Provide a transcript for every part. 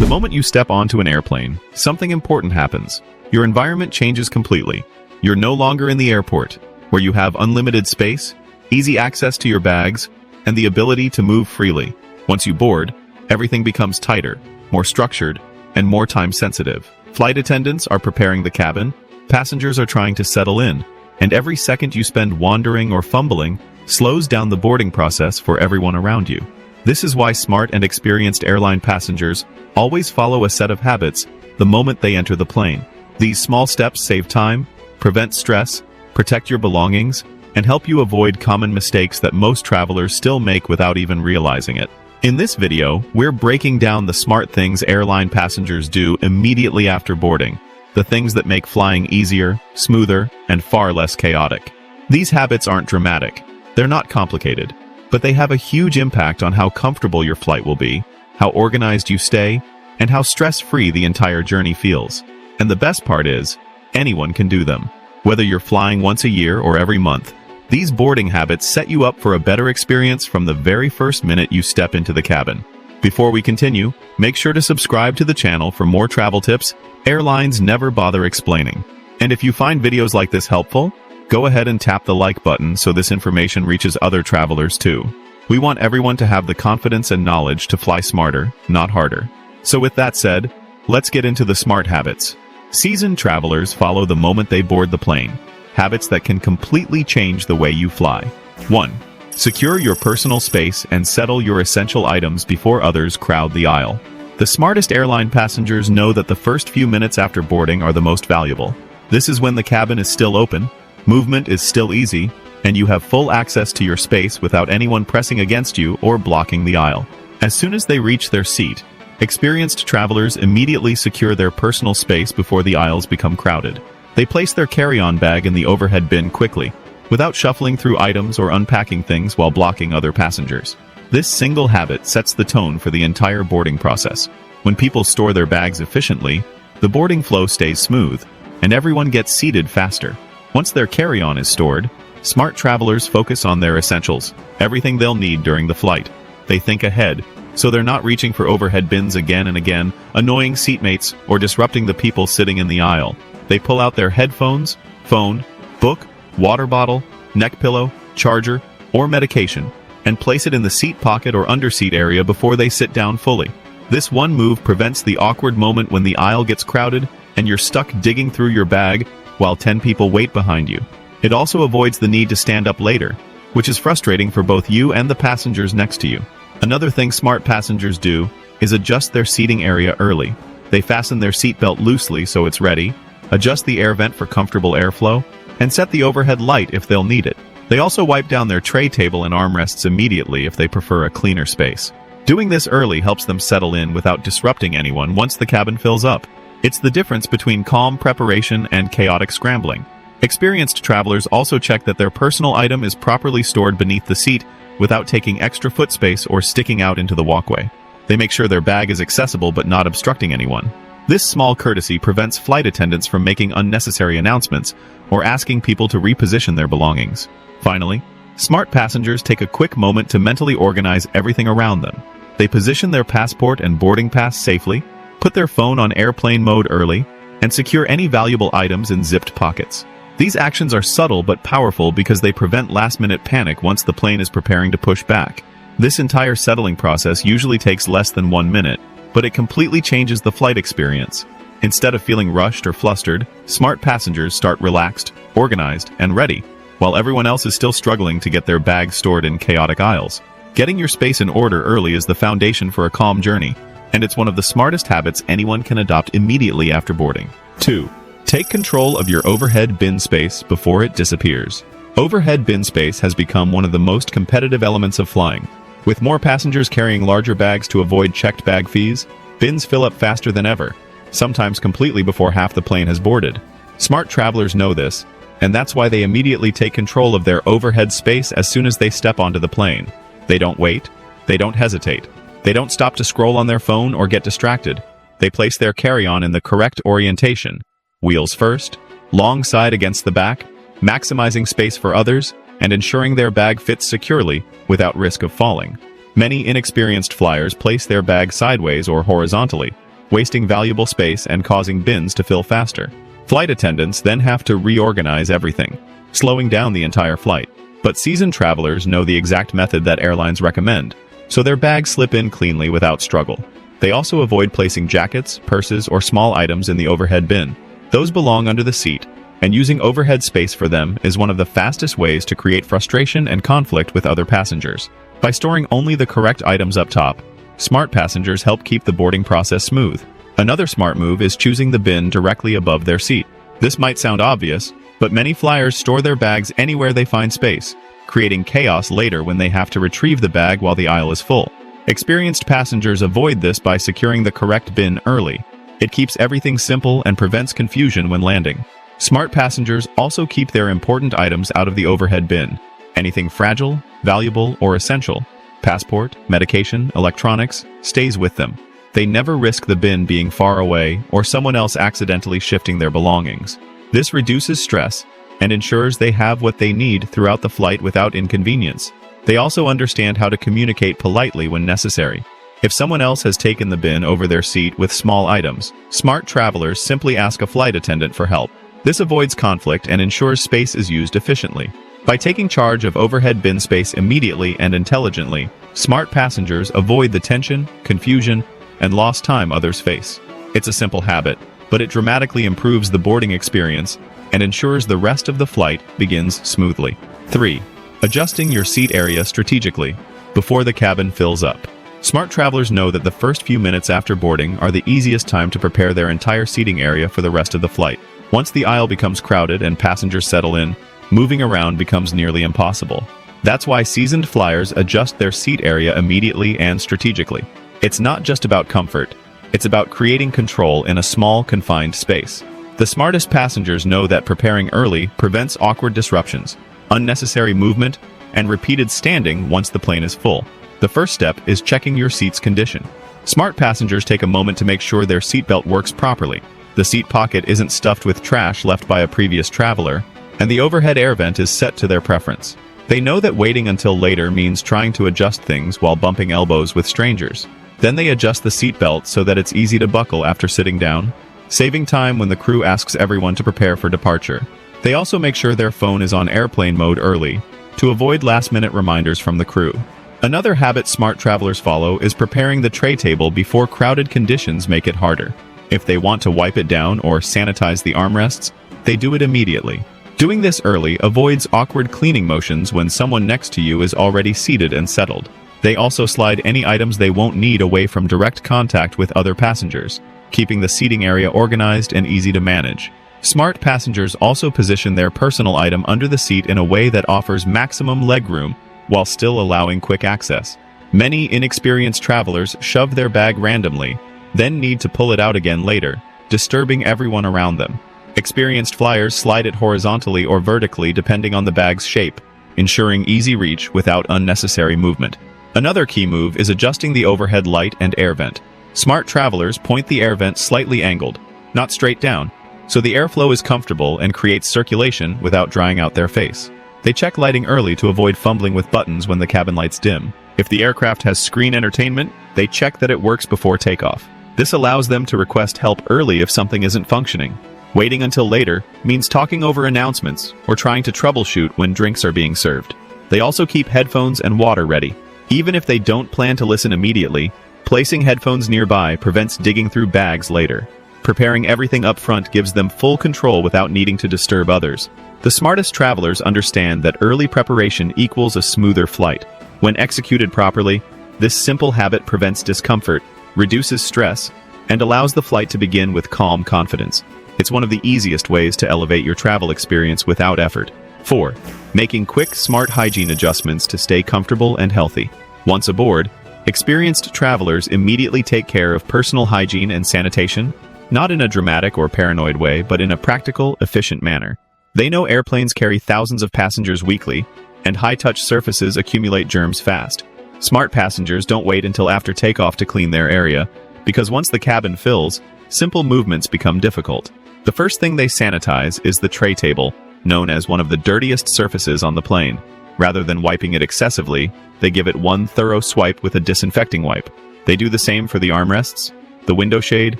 The moment you step onto an airplane, something important happens. Your environment changes completely. You're no longer in the airport, where you have unlimited space, easy access to your bags, and the ability to move freely. Once you board, everything becomes tighter, more structured, and more time-sensitive. Flight attendants are preparing the cabin, passengers are trying to settle in, and every second you spend wandering or fumbling slows down the boarding process for everyone around you. This is why smart and experienced airline passengers always follow a set of habits the moment they enter the plane. These small steps save time, prevent stress, protect your belongings, and help you avoid common mistakes that most travelers still make without even realizing it. In this video, we're breaking down the smart things airline passengers do immediately after boarding, the things that make flying easier, smoother, and far less chaotic. These habits aren't dramatic, they're not complicated, but they have a huge impact on how comfortable your flight will be, how organized you stay, and how stress-free the entire journey feels. And the best part is, anyone can do them. Whether you're flying once a year or every month, these boarding habits set you up for a better experience from the very first minute you step into the cabin. Before we continue, make sure to subscribe to the channel for more travel tips airlines never bother explaining. And if you find videos like this helpful, go ahead and tap the like button so this information reaches other travelers too. We want everyone to have the confidence and knowledge to fly smarter, not harder. So with that said, let's get into the smart habits. Seasoned travelers follow the moment they board the plane. Habits that can completely change the way you fly. 1. Secure your personal space and settle your essential items before others crowd the aisle. The smartest airline passengers know that the first few minutes after boarding are the most valuable. This is when the cabin is still open, movement is still easy, and you have full access to your space without anyone pressing against you or blocking the aisle. As soon as they reach their seat, experienced travelers immediately secure their personal space before the aisles become crowded. They place their carry-on bag in the overhead bin quickly, without shuffling through items or unpacking things while blocking other passengers. This single habit sets the tone for the entire boarding process. When people store their bags efficiently, the boarding flow stays smooth, and everyone gets seated faster. Once their carry-on is stored, smart travelers focus on their essentials, everything they'll need during the flight. They think ahead, so they're not reaching for overhead bins again and again, annoying seatmates, or disrupting the people sitting in the aisle. They pull out their headphones, phone, book, water bottle, neck pillow, charger, or medication, and place it in the seat pocket or underseat area before they sit down fully. This one move prevents the awkward moment when the aisle gets crowded and you're stuck digging through your bag while 10 people wait behind you. It also avoids the need to stand up later, which is frustrating for both you and the passengers next to you. Another thing smart passengers do is adjust their seating area early. They fasten their seatbelt loosely so it's ready, adjust the air vent for comfortable airflow, and set the overhead light if they'll need it. They also wipe down their tray table and armrests immediately if they prefer a cleaner space. Doing this early helps them settle in without disrupting anyone once the cabin fills up. It's the difference between calm preparation and chaotic scrambling. Experienced travelers also check that their personal item is properly stored beneath the seat without taking extra foot space or sticking out into the walkway. They make sure their bag is accessible but not obstructing anyone. This small courtesy prevents flight attendants from making unnecessary announcements or asking people to reposition their belongings. Finally, smart passengers take a quick moment to mentally organize everything around them. They position their passport and boarding pass safely, put their phone on airplane mode early, and secure any valuable items in zipped pockets. These actions are subtle but powerful because they prevent last-minute panic once the plane is preparing to push back. This entire settling process usually takes less than 1 minute, but it completely changes the flight experience. Instead of feeling rushed or flustered, smart passengers start relaxed, organized, and ready, while everyone else is still struggling to get their bags stored in chaotic aisles. Getting your space in order early is the foundation for a calm journey, and it's one of the smartest habits anyone can adopt immediately after boarding. 2. Take control of your overhead bin space before it disappears. Overhead bin space has become one of the most competitive elements of flying. With more passengers carrying larger bags to avoid checked bag fees, bins fill up faster than ever, sometimes completely before half the plane has boarded. Smart travelers know this, and that's why they immediately take control of their overhead space as soon as they step onto the plane. They don't wait. They don't hesitate. They don't stop to scroll on their phone or get distracted. They place their carry-on in the correct orientation. Wheels first, long side against the back, maximizing space for others, and ensuring their bag fits securely without risk of falling. Many inexperienced flyers place their bag sideways or horizontally, wasting valuable space and causing bins to fill faster. Flight attendants then have to reorganize everything, slowing down the entire flight. But seasoned travelers know the exact method that airlines recommend, so their bags slip in cleanly without struggle. They also avoid placing jackets, purses, or small items in the overhead bin. Those belong under the seat, and using overhead space for them is one of the fastest ways to create frustration and conflict with other passengers. By storing only the correct items up top, smart passengers help keep the boarding process smooth. Another smart move is choosing the bin directly above their seat. This might sound obvious, but many flyers store their bags anywhere they find space, creating chaos later when they have to retrieve the bag while the aisle is full. Experienced passengers avoid this by securing the correct bin early. It keeps everything simple and prevents confusion when landing. Smart passengers also keep their important items out of the overhead bin. Anything fragile, valuable, or essential, passport, medication, electronics, stays with them. They never risk the bin being far away or someone else accidentally shifting their belongings. This reduces stress and ensures they have what they need throughout the flight without inconvenience. They also understand how to communicate politely when necessary. If someone else has taken the bin over their seat with small items, smart travelers simply ask a flight attendant for help. This avoids conflict and ensures space is used efficiently. By taking charge of overhead bin space immediately and intelligently, smart passengers avoid the tension, confusion, and lost time others face. It's a simple habit, but it dramatically improves the boarding experience and ensures the rest of the flight begins smoothly. 3. Adjusting your seat area strategically before the cabin fills up. Smart travelers know that the first few minutes after boarding are the easiest time to prepare their entire seating area for the rest of the flight. Once the aisle becomes crowded and passengers settle in, moving around becomes nearly impossible. That's why seasoned flyers adjust their seat area immediately and strategically. It's not just about comfort, it's about creating control in a small, confined space. The smartest passengers know that preparing early prevents awkward disruptions, unnecessary movement, and repeated standing once the plane is full. The first step is checking your seat's condition. Smart passengers take a moment to make sure their seatbelt works properly. The seat pocket isn't stuffed with trash left by a previous traveler, and the overhead air vent is set to their preference. They know that waiting until later means trying to adjust things while bumping elbows with strangers. Then they adjust the seatbelt so that it's easy to buckle after sitting down, saving time when the crew asks everyone to prepare for departure. They also make sure their phone is on airplane mode early, to avoid last-minute reminders from the crew. Another habit smart travelers follow is preparing the tray table before crowded conditions make it harder. If they want to wipe it down or sanitize the armrests, they do it immediately. Doing this early avoids awkward cleaning motions when someone next to you is already seated and settled. They also slide any items they won't need away from direct contact with other passengers, keeping the seating area organized and easy to manage. Smart passengers also position their personal item under the seat in a way that offers maximum legroom while still allowing quick access. Many inexperienced travelers shove their bag randomly, then need to pull it out again later, disturbing everyone around them. Experienced flyers slide it horizontally or vertically depending on the bag's shape, ensuring easy reach without unnecessary movement. Another key move is adjusting the overhead light and air vent. Smart travelers point the air vent slightly angled, not straight down, so the airflow is comfortable and creates circulation without drying out their face. They check lighting early to avoid fumbling with buttons when the cabin lights dim. If the aircraft has screen entertainment, they check that it works before takeoff. This allows them to request help early if something isn't functioning. Waiting until later means talking over announcements or trying to troubleshoot when drinks are being served. They also keep headphones and water ready. Even if they don't plan to listen immediately, placing headphones nearby prevents digging through bags later. Preparing everything up front gives them full control without needing to disturb others. The smartest travelers understand that early preparation equals a smoother flight. When executed properly, this simple habit prevents discomfort, reduces stress, and allows the flight to begin with calm confidence. It's one of the easiest ways to elevate your travel experience without effort. 4. Making quick, smart hygiene adjustments to stay comfortable and healthy. Once aboard, experienced travelers immediately take care of personal hygiene and sanitation, not in a dramatic or paranoid way, but in a practical, efficient manner. They know airplanes carry thousands of passengers weekly, and high-touch surfaces accumulate germs fast. Smart passengers don't wait until after takeoff to clean their area, because once the cabin fills, simple movements become difficult. The first thing they sanitize is the tray table, known as one of the dirtiest surfaces on the plane. Rather than wiping it excessively, they give it one thorough swipe with a disinfecting wipe. They do the same for the armrests, the window shade,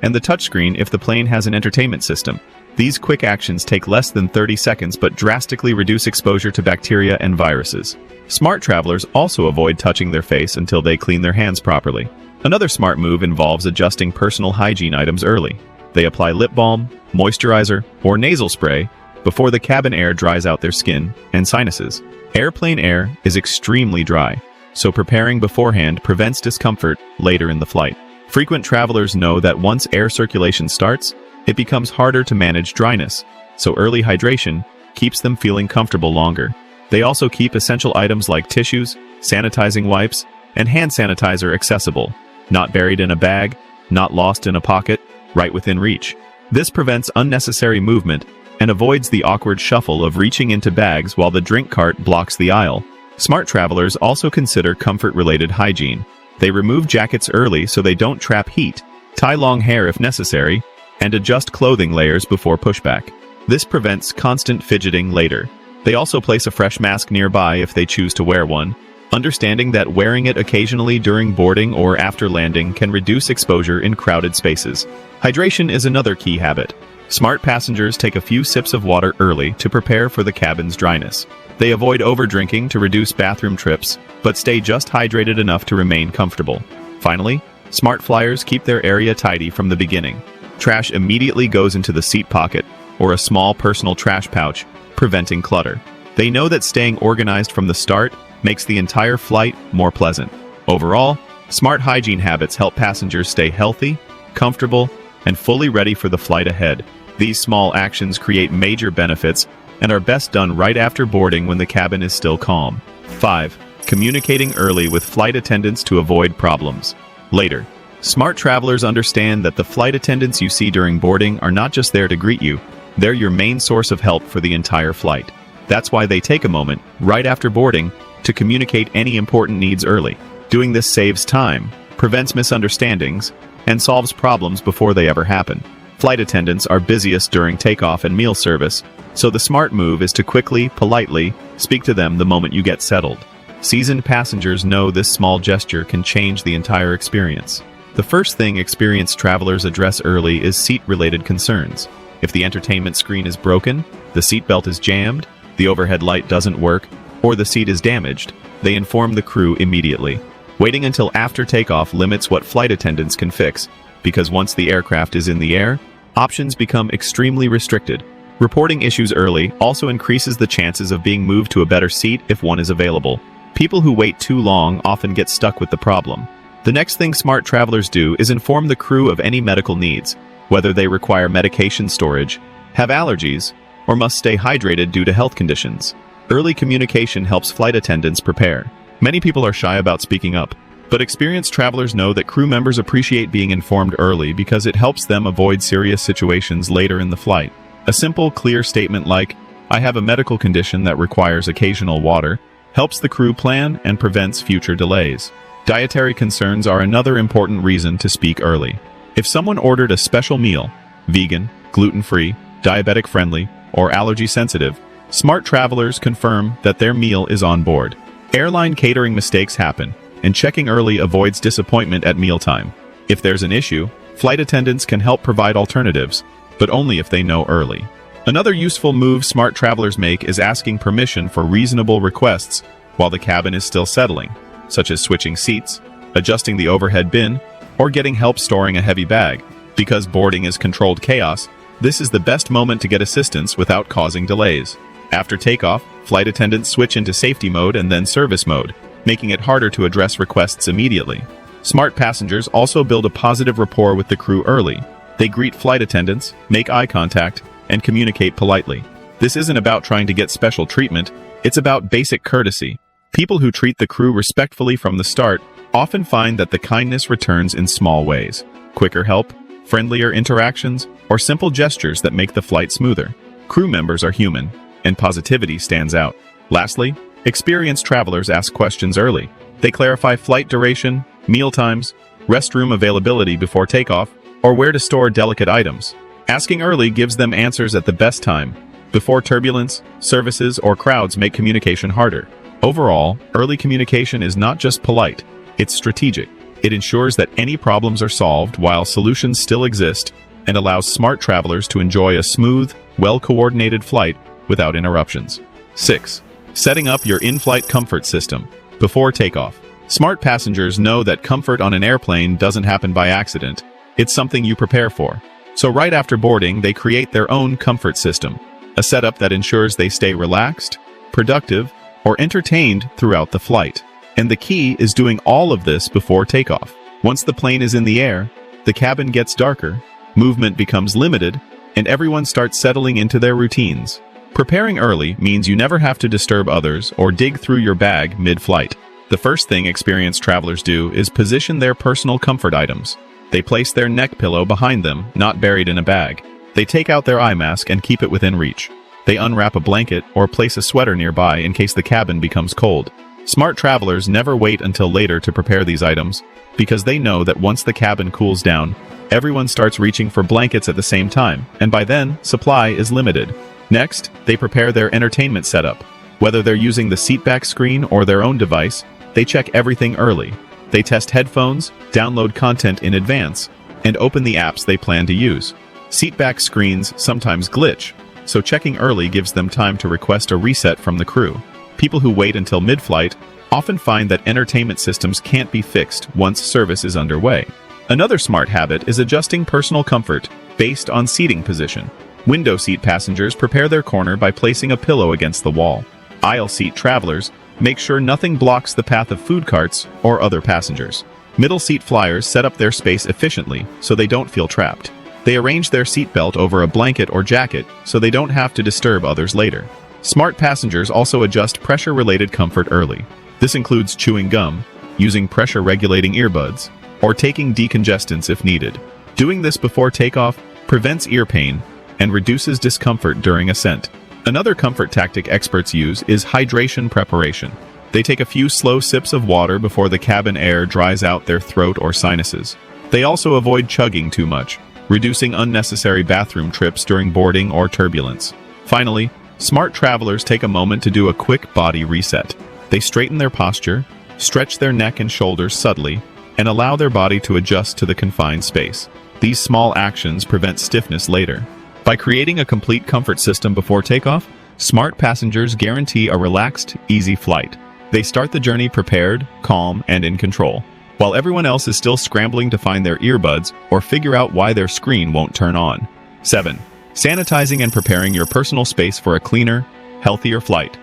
and the touchscreen if the plane has an entertainment system. These quick actions take less than 30 seconds but drastically reduce exposure to bacteria and viruses. Smart travelers also avoid touching their face until they clean their hands properly. Another smart move involves adjusting personal hygiene items early. They apply lip balm, moisturizer, or nasal spray before the cabin air dries out their skin and sinuses. Airplane air is extremely dry, so preparing beforehand prevents discomfort later in the flight. Frequent travelers know that once air circulation starts, it becomes harder to manage dryness, so early hydration keeps them feeling comfortable longer. They also keep essential items like tissues, sanitizing wipes, and hand sanitizer accessible, not buried in a bag, not lost in a pocket, right within reach. This prevents unnecessary movement and avoids the awkward shuffle of reaching into bags while the drink cart blocks the aisle. Smart travelers also consider comfort-related hygiene. They remove jackets early so they don't trap heat, tie long hair if necessary, and adjust clothing layers before pushback. This prevents constant fidgeting later. They also place a fresh mask nearby if they choose to wear one, understanding that wearing it occasionally during boarding or after landing can reduce exposure in crowded spaces. Hydration is another key habit. Smart passengers take a few sips of water early to prepare for the cabin's dryness. They avoid overdrinking to reduce bathroom trips, but stay just hydrated enough to remain comfortable. Finally, smart flyers keep their area tidy from the beginning. Trash immediately goes into the seat pocket or a small personal trash pouch, preventing clutter. They know that staying organized from the start makes the entire flight more pleasant. Overall, smart hygiene habits help passengers stay healthy, comfortable, and fully ready for the flight ahead. These small actions create major benefits and are best done right after boarding when the cabin is still calm. 5. Communicating early with flight attendants to avoid problems. Later, smart travelers understand that the flight attendants you see during boarding are not just there to greet you, they're your main source of help for the entire flight. That's why they take a moment, right after boarding, to communicate any important needs early. Doing this saves time, prevents misunderstandings, and solves problems before they ever happen. Flight attendants are busiest during takeoff and meal service, so the smart move is to quickly, politely, speak to them the moment you get settled. Seasoned passengers know this small gesture can change the entire experience. The first thing experienced travelers address early is seat-related concerns. If the entertainment screen is broken, the seatbelt is jammed, the overhead light doesn't work, or the seat is damaged, they inform the crew immediately. Waiting until after takeoff limits what flight attendants can fix, because once the aircraft is in the air, options become extremely restricted. Reporting issues early also increases the chances of being moved to a better seat if one is available. People who wait too long often get stuck with the problem. The next thing smart travelers do is inform the crew of any medical needs, whether they require medication storage, have allergies, or must stay hydrated due to health conditions. Early communication helps flight attendants prepare. Many people are shy about speaking up, but experienced travelers know that crew members appreciate being informed early because it helps them avoid serious situations later in the flight. A simple, clear statement like, "I have a medical condition that requires occasional water," helps the crew plan and prevents future delays. Dietary concerns are another important reason to speak early. If someone ordered a special meal, vegan, gluten-free, diabetic-friendly, or allergy-sensitive, smart travelers confirm that their meal is on board. Airline catering mistakes happen, and checking early avoids disappointment at mealtime. If there's an issue, flight attendants can help provide alternatives, but only if they know early. Another useful move smart travelers make is asking permission for reasonable requests while the cabin is still settling, such as switching seats, adjusting the overhead bin, or getting help storing a heavy bag. Because boarding is controlled chaos, this is the best moment to get assistance without causing delays. After takeoff, flight attendants switch into safety mode and then service mode, making it harder to address requests immediately. Smart passengers also build a positive rapport with the crew early. They greet flight attendants, make eye contact, and communicate politely. This isn't about trying to get special treatment, it's about basic courtesy. People who treat the crew respectfully from the start often find that the kindness returns in small ways. Quicker help, friendlier interactions, or simple gestures that make the flight smoother. Crew members are human, and positivity stands out. Lastly, experienced travelers ask questions early. They clarify flight duration, meal times, restroom availability before takeoff, or where to store delicate items. Asking early gives them answers at the best time, before turbulence, services, or crowds make communication harder. Overall, early communication is not just polite, it's strategic. It ensures that any problems are solved while solutions still exist and allows smart travelers to enjoy a smooth, well-coordinated flight without interruptions. 6. Setting up your in-flight comfort system before takeoff. Smart passengers know that comfort on an airplane doesn't happen by accident. It's something you prepare for. So right after boarding, they create their own comfort system, a setup that ensures they stay relaxed, productive, or entertained throughout the flight. And the key is doing all of this before takeoff. Once the plane is in the air, the cabin gets darker, movement becomes limited, and everyone starts settling into their routines. Preparing early means you never have to disturb others or dig through your bag mid-flight. The first thing experienced travelers do is position their personal comfort items. They place their neck pillow behind them, not buried in a bag. They take out their eye mask and keep it within reach. They unwrap a blanket or place a sweater nearby in case the cabin becomes cold. Smart travelers never wait until later to prepare these items, because they know that once the cabin cools down, everyone starts reaching for blankets at the same time, and by then, supply is limited. Next, they prepare their entertainment setup. Whether they're using the seatback screen or their own device, they check everything early. They test headphones, download content in advance, and open the apps they plan to use. Seatback screens sometimes glitch, so checking early gives them time to request a reset from the crew. People who wait until mid-flight often find that entertainment systems can't be fixed once service is underway. Another smart habit is adjusting personal comfort based on seating position. Window seat passengers prepare their corner by placing a pillow against the wall. Aisle seat travelers make sure nothing blocks the path of food carts or other passengers. Middle seat flyers set up their space efficiently so they don't feel trapped. They arrange their seatbelt over a blanket or jacket so they don't have to disturb others later. Smart passengers also adjust pressure-related comfort early. This includes chewing gum, using pressure-regulating earbuds, or taking decongestants if needed. Doing this before takeoff prevents ear pain and reduces discomfort during ascent. Another comfort tactic experts use is hydration preparation. They take a few slow sips of water before the cabin air dries out their throat or sinuses. They also avoid chugging too much, reducing unnecessary bathroom trips during boarding or turbulence. Finally, smart travelers take a moment to do a quick body reset. They straighten their posture, stretch their neck and shoulders subtly, and allow their body to adjust to the confined space. These small actions prevent stiffness later. By creating a complete comfort system before takeoff, smart passengers guarantee a relaxed, easy flight. They start the journey prepared, calm, and in control, while everyone else is still scrambling to find their earbuds or figure out why their screen won't turn on. 7. Sanitizing and preparing your personal space for a cleaner, healthier flight.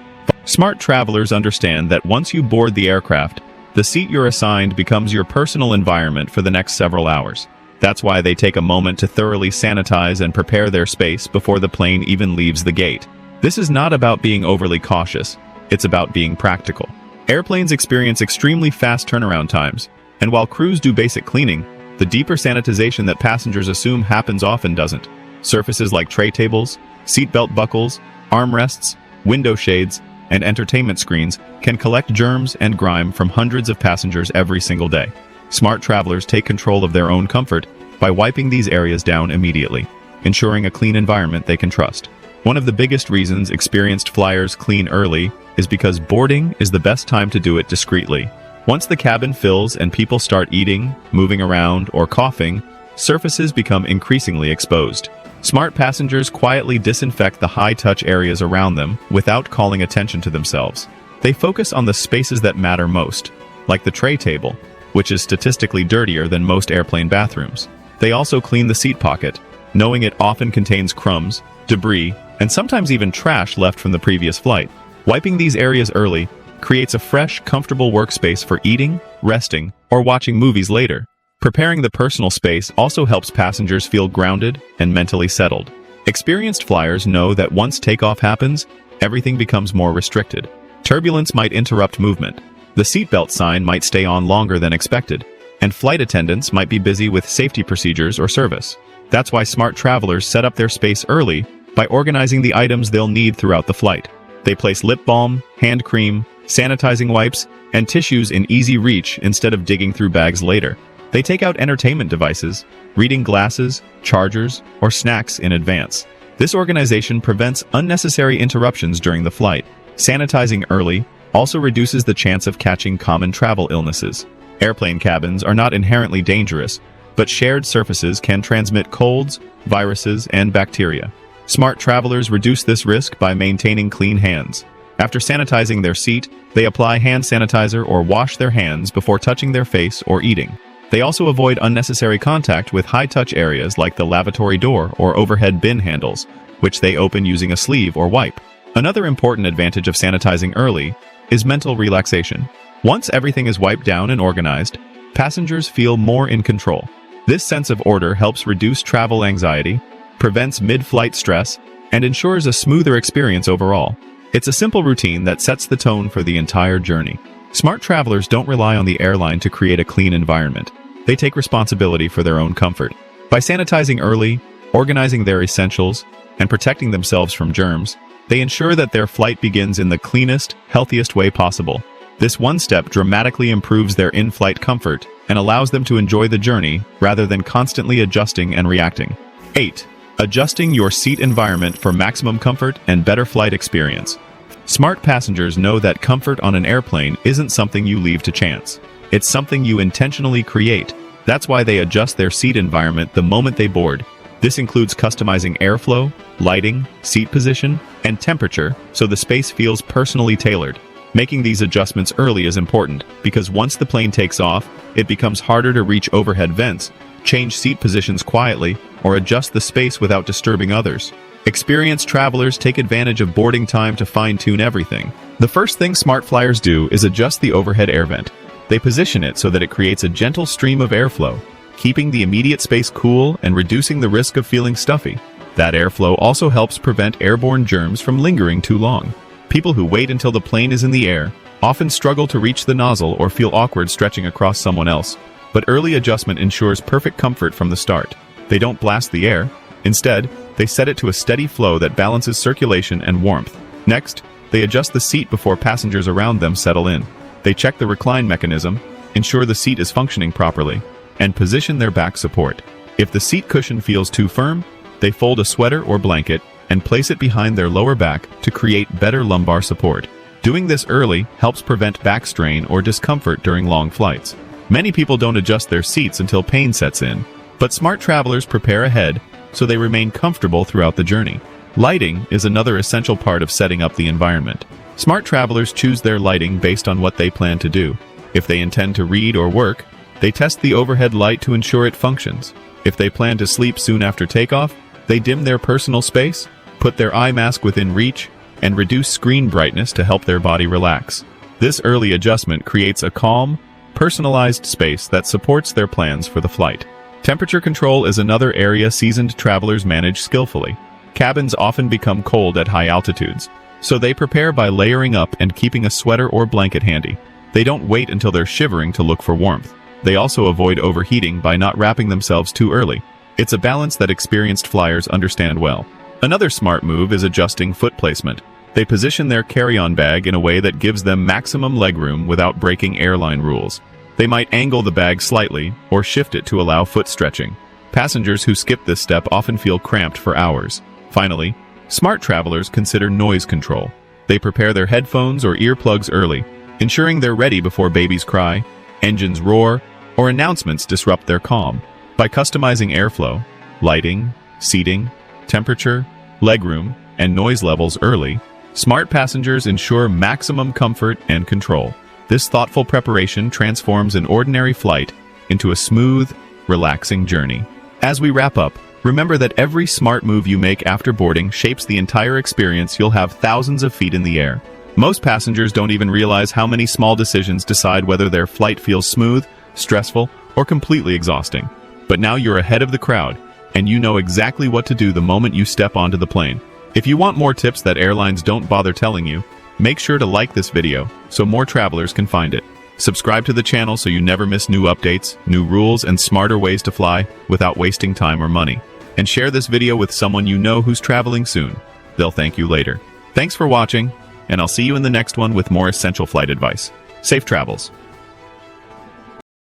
Smart travelers understand that once you board the aircraft, the seat you're assigned becomes your personal environment for the next several hours. That's why they take a moment to thoroughly sanitize and prepare their space before the plane even leaves the gate. This is not about being overly cautious, it's about being practical. Airplanes experience extremely fast turnaround times, and while crews do basic cleaning, the deeper sanitization that passengers assume happens often doesn't. Surfaces like tray tables, seatbelt buckles, armrests, window shades, and entertainment screens can collect germs and grime from hundreds of passengers every single day. Smart travelers take control of their own comfort by wiping these areas down immediately, ensuring a clean environment they can trust. One of the biggest reasons experienced flyers clean early is because boarding is the best time to do it discreetly. Once the cabin fills and people start eating, moving around, or coughing, surfaces become increasingly exposed. Smart passengers quietly disinfect the high-touch areas around them without calling attention to themselves. They focus on the spaces that matter most, like the tray table, which is statistically dirtier than most airplane bathrooms. They also clean the seat pocket, knowing it often contains crumbs, debris, and sometimes even trash left from the previous flight. Wiping these areas early creates a fresh, comfortable workspace for eating, resting, or watching movies later. Preparing the personal space also helps passengers feel grounded and mentally settled. Experienced flyers know that once takeoff happens, everything becomes more restricted. Turbulence might interrupt movement. The seatbelt sign might stay on longer than expected, and flight attendants might be busy with safety procedures or service. That's why smart travelers set up their space early by organizing the items they'll need throughout the flight. They place lip balm, hand cream, sanitizing wipes, and tissues in easy reach instead of digging through bags later. They take out entertainment devices, reading glasses, chargers, or snacks in advance. This organization prevents unnecessary interruptions during the flight. Sanitizing early also reduces the chance of catching common travel illnesses. Airplane cabins are not inherently dangerous, but shared surfaces can transmit colds, viruses, and bacteria. Smart travelers reduce this risk by maintaining clean hands. After sanitizing their seat, they apply hand sanitizer or wash their hands before touching their face or eating. They also avoid unnecessary contact with high-touch areas like the lavatory door or overhead bin handles, which they open using a sleeve or wipe. Another important advantage of sanitizing early is mental relaxation. Once everything is wiped down and organized, passengers feel more in control. This sense of order helps reduce travel anxiety, prevents mid-flight stress, and ensures a smoother experience overall. It's a simple routine that sets the tone for the entire journey. Smart travelers don't rely on the airline to create a clean environment. They take responsibility for their own comfort. By sanitizing early, organizing their essentials, and protecting themselves from germs, they ensure that their flight begins in the cleanest, healthiest way possible. This one step dramatically improves their in-flight comfort and allows them to enjoy the journey rather than constantly adjusting and reacting. 8. Adjusting your seat environment for maximum comfort and better flight experience. Smart passengers know that comfort on an airplane isn't something you leave to chance. It's something you intentionally create. That's why they adjust their seat environment the moment they board. This includes customizing airflow, lighting, seat position, and temperature so the space feels personally tailored. Making these adjustments early is important because once the plane takes off, it becomes harder to reach overhead vents, change seat positions quietly, or adjust the space without disturbing others. Experienced travelers take advantage of boarding time to fine-tune everything. The first thing smart flyers do is adjust the overhead air vent. They position it so that it creates a gentle stream of airflow, keeping the immediate space cool and reducing the risk of feeling stuffy. That airflow also helps prevent airborne germs from lingering too long. People who wait until the plane is in the air often struggle to reach the nozzle or feel awkward stretching across someone else, but early adjustment ensures perfect comfort from the start. They don't blast the air. Instead, they set it to a steady flow that balances circulation and warmth. Next, they adjust the seat before passengers around them settle in. They check the recline mechanism, ensure the seat is functioning properly, and position their back support. If the seat cushion feels too firm, they fold a sweater or blanket and place it behind their lower back to create better lumbar support. Doing this early helps prevent back strain or discomfort during long flights. Many people don't adjust their seats until pain sets in, but smart travelers prepare ahead so they remain comfortable throughout the journey. Lighting is another essential part of setting up the environment. Smart travelers choose their lighting based on what they plan to do. If they intend to read or work, they test the overhead light to ensure it functions. If they plan to sleep soon after takeoff, they dim their personal space, put their eye mask within reach, and reduce screen brightness to help their body relax. This early adjustment creates a calm, personalized space that supports their plans for the flight. Temperature control is another area seasoned travelers manage skillfully. Cabins often become cold at high altitudes, so they prepare by layering up and keeping a sweater or blanket handy. They don't wait until they're shivering to look for warmth. They also avoid overheating by not wrapping themselves too early. It's a balance that experienced flyers understand well. Another smart move is adjusting foot placement. They position their carry-on bag in a way that gives them maximum legroom without breaking airline rules. They might angle the bag slightly or shift it to allow foot stretching. Passengers who skip this step often feel cramped for hours. Finally, smart travelers consider noise control. They prepare their headphones or earplugs early, ensuring they're ready before babies cry, engines roar, or announcements disrupt their calm. By customizing airflow, lighting, seating, temperature, legroom, and noise levels early, smart passengers ensure maximum comfort and control. This thoughtful preparation transforms an ordinary flight into a smooth, relaxing journey. As we wrap up, remember that every smart move you make after boarding shapes the entire experience. You'll have thousands of feet in the air. Most passengers don't even realize how many small decisions decide whether their flight feels smooth, stressful, or completely exhausting. But now you're ahead of the crowd, and you know exactly what to do the moment you step onto the plane. If you want more tips that airlines don't bother telling you, make sure to like this video so more travelers can find it. Subscribe to the channel so you never miss new updates, new rules, and smarter ways to fly without wasting time or money. And share this video with someone you know who's traveling soon. They'll thank you later. Thanks for watching, and I'll see you in the next one with more essential flight advice. Safe travels.